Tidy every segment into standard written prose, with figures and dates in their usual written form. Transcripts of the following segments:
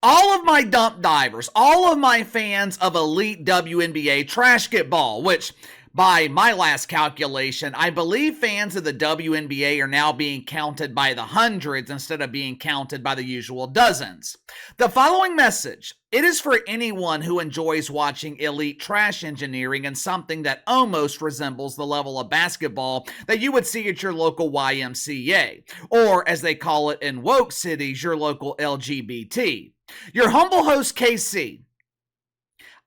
all of my dump divers, all of my fans of elite WNBA trash get ball, which by my last calculation, I believe fans of the WNBA are now being counted by the hundreds instead of being counted by the usual dozens. The following message, it is for anyone who enjoys watching elite trash engineering and something that almost resembles the level of basketball that you would see at your local YMCA, or as they call it in woke cities, your local LGBT. Your humble host, KC.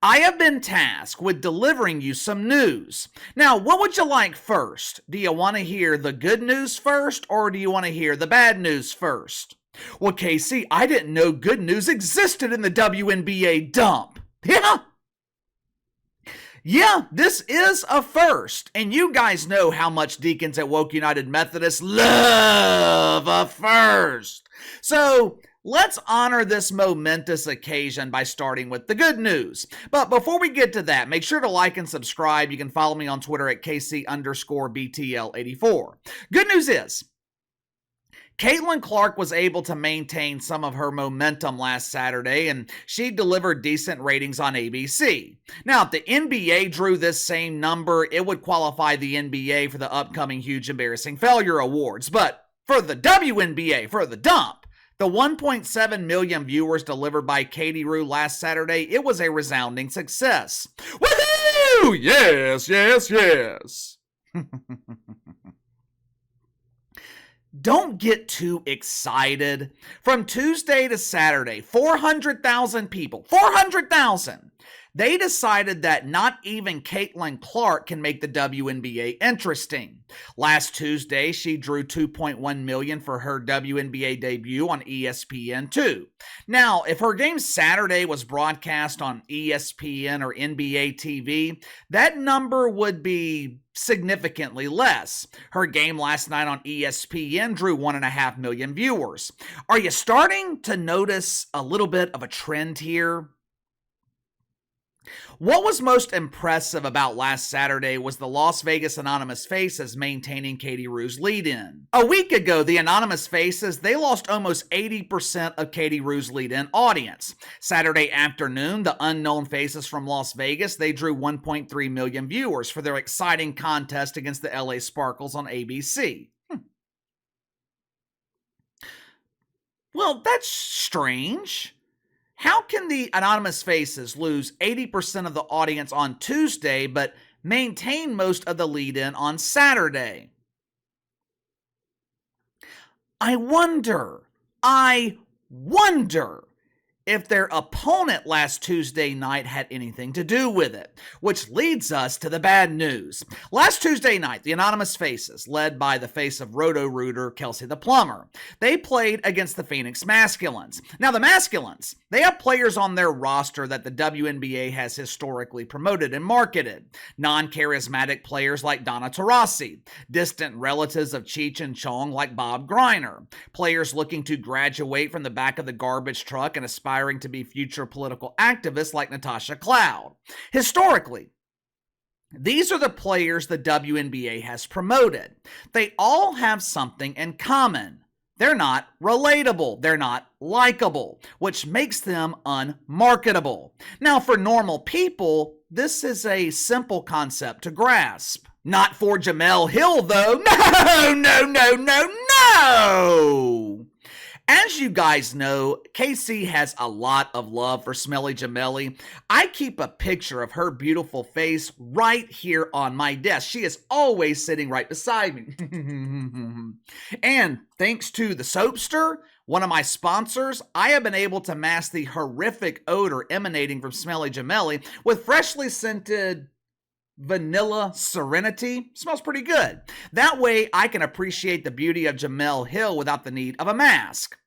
I have been tasked with delivering you some news. Now, what would you like first? Do you want to hear the good news first, or do you want to hear the bad news first? Well, Casey, I didn't know good news existed in the WNBA dump. Yeah, this is a first. And you guys know how much deacons at Woke United Methodist love a first. So let's honor this momentous occasion by starting with the good news. But before we get to that, make sure to like and subscribe. You can follow me on Twitter at KC_BTL84. Good news is, Caitlin Clark was able to maintain some of her momentum last Saturday, and she delivered decent ratings on ABC. Now, if the NBA drew this same number, it would qualify the NBA for the upcoming Huge Embarrassing Failure Awards. But for the WNBA, for the dump, the 1.7 million viewers delivered by Katie Rue last Saturday, it was a resounding success. Woohoo! Yes, yes, yes. Don't get too excited. From Tuesday to Saturday, 400,000 people, 400,000. They decided that not even Caitlin Clark can make the WNBA interesting. Last Tuesday, she drew 2.1 million for her WNBA debut on ESPN2. Now, if her game Saturday was broadcast on ESPN or NBA TV, that number would be significantly less. Her game last night on ESPN drew 1.5 million viewers. Are you starting to notice a little bit of a trend here? What was most impressive about last Saturday was the Las Vegas Anonymous Faces maintaining Katie Rue's lead-in. A week ago, the Anonymous Faces, they lost almost 80% of Katie Rue's lead-in audience. Saturday afternoon, the Unknown Faces from Las Vegas, they drew 1.3 million viewers for their exciting contest against the LA Sparkles on ABC. Well, that's strange. How can the Anonymous Faces lose 80% of the audience on Tuesday but maintain most of the lead-in on Saturday? I wonder if their opponent last Tuesday night had anything to do with it, which leads us to the bad news. Last Tuesday night, the Anonymous Faces, led by the face of Roto-Rooter, Kelsey the Plumber, they played against the Phoenix Masculines. Now, the Masculines, they have players on their roster that the WNBA has historically promoted and marketed. Non-charismatic players like Donna Taurasi, distant relatives of Cheech and Chong like Bob Griner, players looking to graduate from the back of the garbage truck and aspire to be future political activists like Natasha Cloud. Historically, these are the players the WNBA has promoted. They all have something in common. They're not relatable. They're not likable, which makes them unmarketable. Now, for normal people, this is a simple concept to grasp. Not for Jemele Hill, though. No! As you guys know, KC has a lot of love for Smelly Jemele. I keep a picture of her beautiful face right here on my desk. She is always sitting right beside me. And thanks to the Soapster, one of my sponsors, I have been able to mask the horrific odor emanating from Smelly Jemele with freshly scented Vanilla Serenity. Smells pretty good. That way I can appreciate the beauty of Jemele Hill without the need of a mask.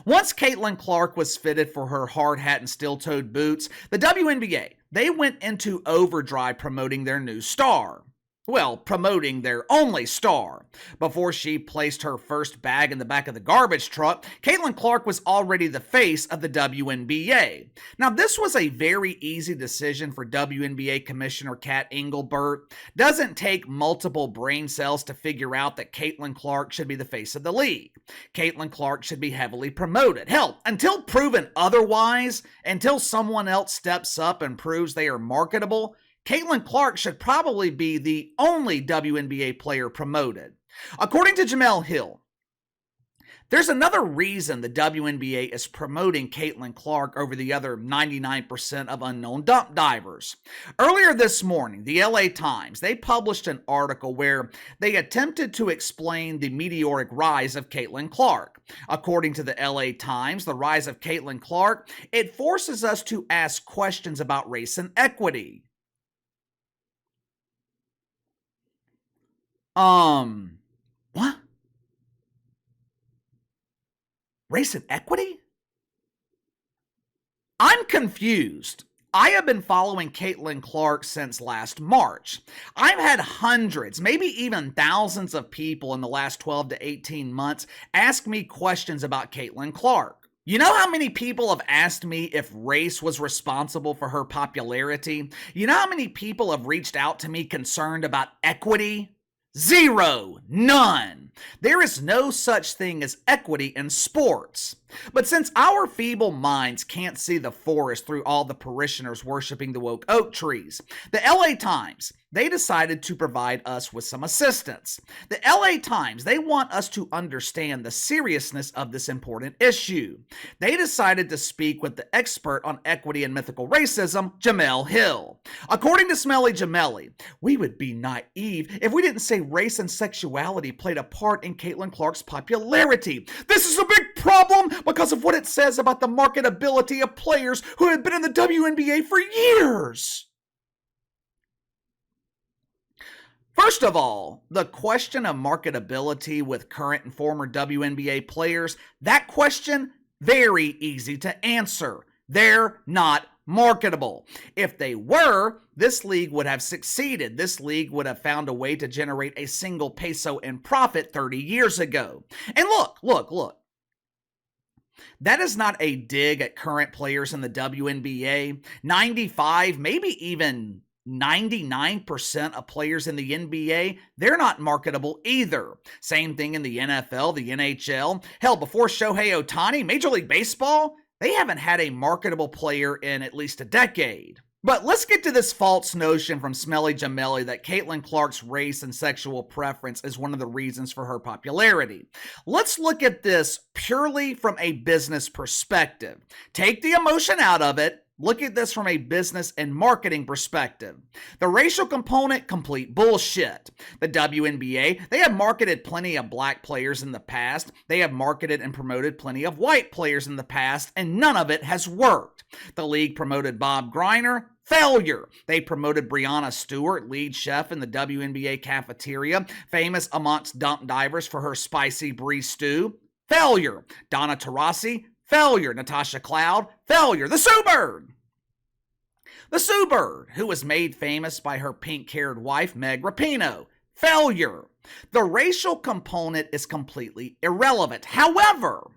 Once Caitlin Clark was fitted for her hard hat and steel-toed boots, the WNBA, they went into overdrive promoting their new star. Well, promoting their only star. Before she placed her first bag in the back of the garbage truck, Caitlin Clark was already the face of the WNBA. Now, this was a very easy decision for WNBA Commissioner Kat Engelbert. Doesn't take multiple brain cells to figure out that Caitlin Clark should be the face of the league. Caitlin Clark should be heavily promoted. Hell, until proven otherwise, until someone else steps up and proves they are marketable, Caitlin Clark should probably be the only WNBA player promoted. According to Jemele Hill, there's another reason the WNBA is promoting Caitlin Clark over the other 99% of unknown dump divers. Earlier this morning, the LA Times, they published an article where they attempted to explain the meteoric rise of Caitlin Clark. According to the LA Times, the rise of Caitlin Clark, it forces us to ask questions about race and equity. What? Race and equity? I'm confused. I have been following Caitlin Clark since last March. I've had hundreds, maybe even thousands of people in the last 12 to 18 months ask me questions about Caitlin Clark. You know how many people have asked me if race was responsible for her popularity? You know how many people have reached out to me concerned about equity? Zero. None. There is no such thing as equity in sports. But since our feeble minds can't see the forest through all the parishioners worshiping the woke oak trees, the LA Times, they decided to provide us with some assistance. The LA Times, they want us to understand the seriousness of this important issue. They decided to speak with the expert on equity and mythical racism, Jemele Hill. According to Smelly Jemele, we would be naive if we didn't say race and sexuality played a part in Caitlin Clark's popularity. This is a big problem because of what it says about the marketability of players who have been in the WNBA for years. First of all, the question of marketability with current and former WNBA players, that question, very easy to answer. They're not marketable. If they were, this league would have succeeded. This league would have found a way to generate a single peso in profit 30 years ago. And look. That is not a dig at current players in the WNBA. 95, maybe even 99% of players in the NBA, they're not marketable either. Same thing in the NFL, the NHL. Hell, before Shohei Ohtani, Major League Baseball, they haven't had a marketable player in at least a decade. But let's get to this false notion from Smelly Jemele that Caitlin Clark's race and sexual preference is one of the reasons for her popularity. Let's look at this purely from a business perspective. Take the emotion out of it. Look at this from a business and marketing perspective. The racial component, complete bullshit. The WNBA, they have marketed plenty of black players in the past. They have marketed and promoted plenty of white players in the past, and none of it has worked. The league promoted Bob Griner. Failure. They promoted Brianna Stewart, lead chef in the WNBA cafeteria, famous amongst dump divers for her spicy brie stew. Failure. Donna Taurasi. Failure. Natasha Cloud. Failure. The Sue Bird. The Sue Bird, who was made famous by her pink-haired wife, Meg Rapinoe. Failure. The racial component is completely irrelevant. However,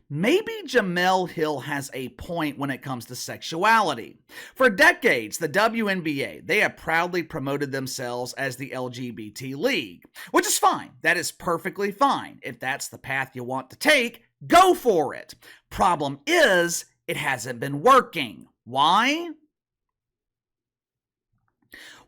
maybe Jemele Hill has a point when it comes to sexuality. For decades, the WNBA, they have proudly promoted themselves as the LGBT league, which is fine. That is perfectly fine. If that's the path you want to take, go for it. Problem is, it hasn't been working. Why?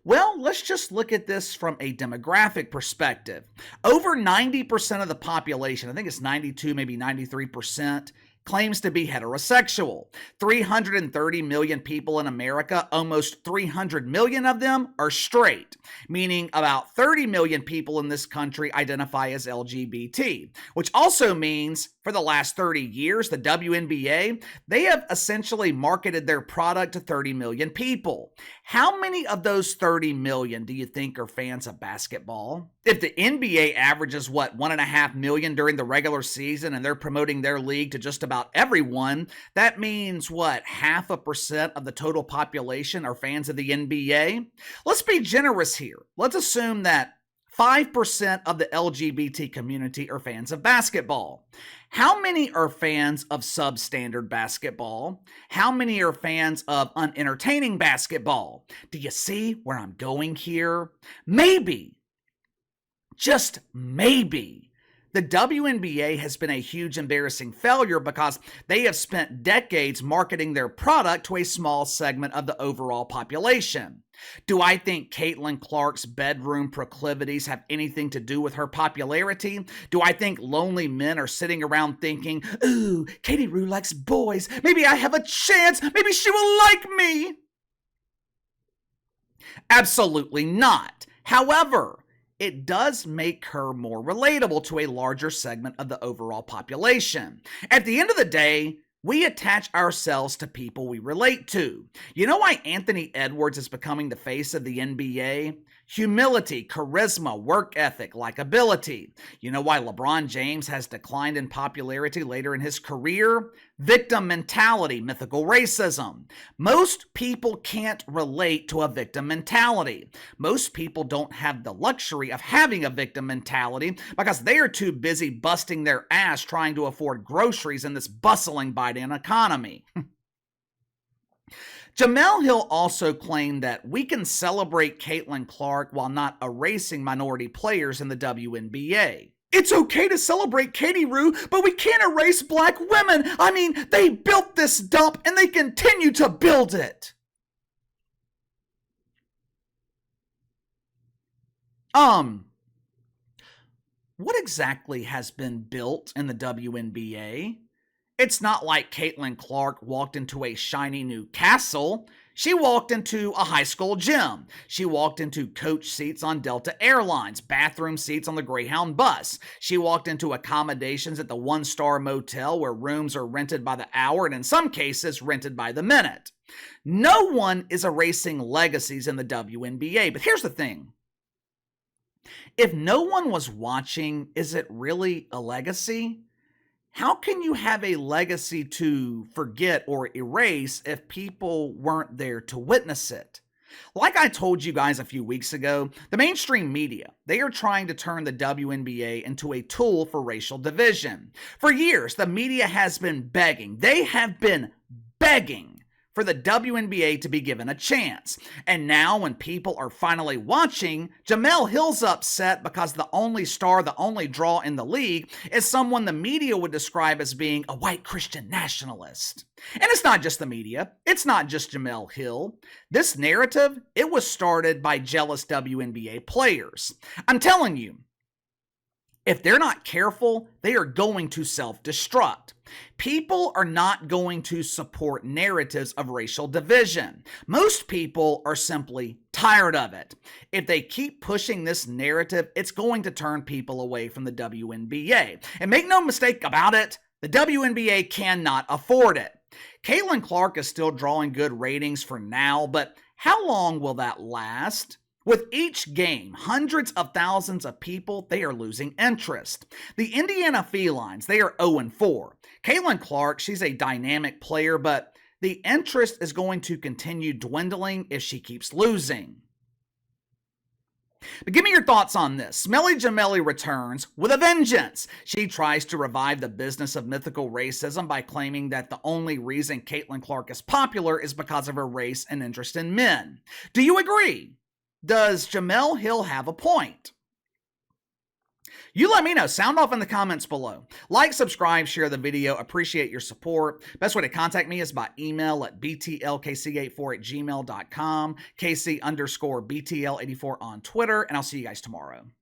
Well, let's just look at this from a demographic perspective. Over 90% of the population, I think it's 92, maybe 93%, claims to be heterosexual. 330 million people in America, almost 300 million of them are straight, meaning about 30 million people in this country identify as LGBT, which also means for the last 30 years, the WNBA, they have essentially marketed their product to 30 million people. How many of those 30 million do you think are fans of basketball? If the NBA averages, 1.5 million during the regular season and they're promoting their league to just about about everyone, that means what, 0.5% of the total population are fans of the NBA? Let's be generous here. Let's assume that 5% of the LGBT community are fans of basketball. How many are fans of substandard basketball? How many are fans of unentertaining basketball? Do you see where I'm going here? Maybe, just maybe, the WNBA has been a huge embarrassing failure because they have spent decades marketing their product to a small segment of the overall population. Do I think Caitlin Clark's bedroom proclivities have anything to do with her popularity? Do I think lonely men are sitting around thinking, ooh, Katie Rue likes boys. Maybe I have a chance. Maybe she will like me. Absolutely not. However, it does make her more relatable to a larger segment of the overall population. At the end of the day, we attach ourselves to people we relate to. You know why Anthony Edwards is becoming the face of the NBA? Humility, charisma, work ethic, likability. You know why LeBron James has declined in popularity later in his career? Victim mentality, mythical racism. Most people can't relate to a victim mentality. Most people don't have the luxury of having a victim mentality because they are too busy busting their ass trying to afford groceries in this bustling Biden economy. Jemele Hill also claimed that we can celebrate Caitlin Clark while not erasing minority players in the WNBA. It's okay to celebrate Katie Rue, but we can't erase black women. I mean, they built this dump and they continue to build it. What exactly has been built in the WNBA? It's not like Caitlin Clark walked into a shiny new castle. She walked into a high school gym. She walked into coach seats on Delta Airlines, bathroom seats on the Greyhound bus. She walked into accommodations at the one-star motel where rooms are rented by the hour and in some cases rented by the minute. No one is erasing legacies in the WNBA, but here's the thing. If no one was watching, is it really a legacy? How can you have a legacy to forget or erase if people weren't there to witness it? Like I told you guys a few weeks ago, the mainstream media, they are trying to turn the WNBA into a tool for racial division. For years, the media has been begging, they have been begging for the WNBA to be given a chance. And now when people are finally watching, Jemele Hill's upset because the only star, the only draw in the league is someone the media would describe as being a white Christian nationalist. And it's not just the media. It's not just Jemele Hill. This narrative, it was started by jealous WNBA players. I'm telling you, if they're not careful, they are going to self-destruct. People are not going to support narratives of racial division. Most people are simply tired of it. If they keep pushing this narrative, it's going to turn people away from the WNBA. And make no mistake about it, the WNBA cannot afford it. Caitlin Clark is still drawing good ratings for now, but how long will that last? With each game, hundreds of thousands of people, they are losing interest. The Indiana Felines, they are 0-4. Caitlin Clark, she's a dynamic player, but the interest is going to continue dwindling if she keeps losing. But give me your thoughts on this. Smelly Jemele returns with a vengeance. She tries to revive the business of mythical racism by claiming that the only reason Caitlin Clark is popular is because of her race and interest in men. Do you agree? Does Jemele Hill have a point? You let me know. Sound off in the comments below. Like, subscribe, share the video. Appreciate your support. Best way to contact me is by email at btlkc84@gmail.com, KC_BTL84 on Twitter, and I'll see you guys tomorrow.